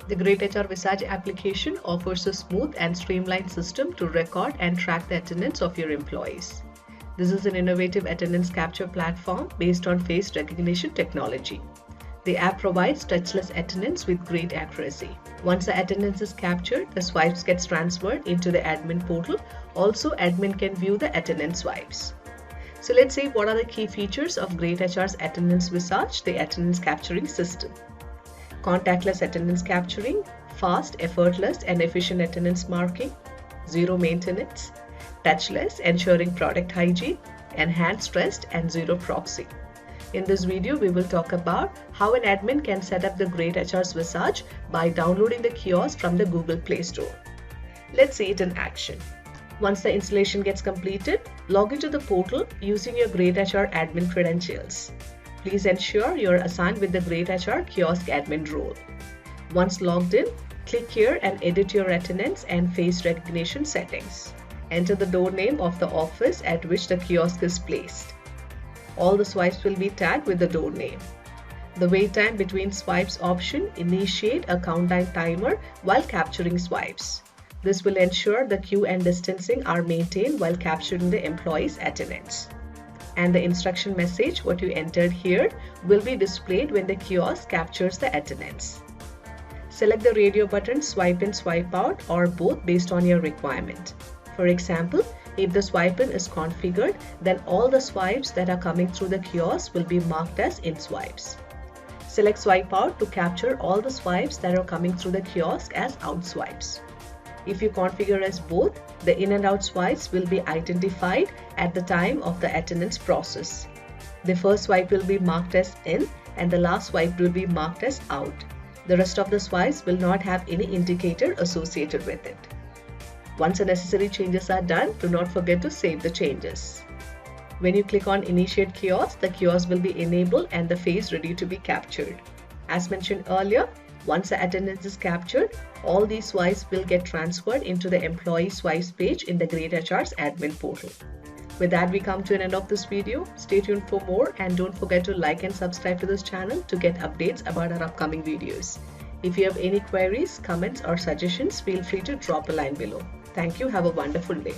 The greytHR Visage application offers a smooth and streamlined system to record and track the attendance of your employees. This is an innovative attendance capture platform based on face recognition technology. The app provides touchless attendance with great accuracy. Once the attendance is captured, the swipes gets transferred into the admin portal. Also, admin can view the attendance swipes. So let's see what are the key features of greytHR's Attendance Visage, the attendance capturing system. Contactless attendance capturing, fast, effortless and efficient attendance marking, zero maintenance, touchless, ensuring product hygiene, enhanced trust and zero proxy. In this video, we will talk about how an admin can set up the greytHR's Visage by downloading the kiosk from the Google Play Store. Let's see it in action. Once the installation gets completed, log into the portal using your greytHR admin credentials. Please ensure you are assigned with the greytHR kiosk admin role. Once logged in, click here and edit your attendance and face recognition settings. Enter the door name of the office at which the kiosk is placed. All the swipes will be tagged with the door name. The wait time between swipes option initiate a countdown timer while capturing swipes. This will ensure the queue and distancing are maintained while capturing the employee's attendance. And the instruction message, what you entered here, will be displayed when the kiosk captures the attendance. Select the radio button swipe in, swipe out or both based on your requirement. For example, if the swipe in is configured, then all the swipes that are coming through the kiosk will be marked as in swipes. Select swipe out to capture all the swipes that are coming through the kiosk as out swipes. If you configure as both, the in and out swipes will be identified at the time of the attendance process. The first swipe will be marked as in and the last swipe will be marked as out. The rest of the swipes will not have any indicator associated with it. Once the necessary changes are done, do not forget to save the changes. When you click on Initiate Kiosk, the kiosk will be enabled and the face ready to be captured. As mentioned earlier, once the attendance is captured, all these swipes will get transferred into the employee swipes page in the greytHR's admin portal. With that, we come to an end of this video. Stay tuned for more and don't forget to like and subscribe to this channel to get updates about our upcoming videos. If you have any queries, comments or suggestions, feel free to drop a line below. Thank you. Have a wonderful day.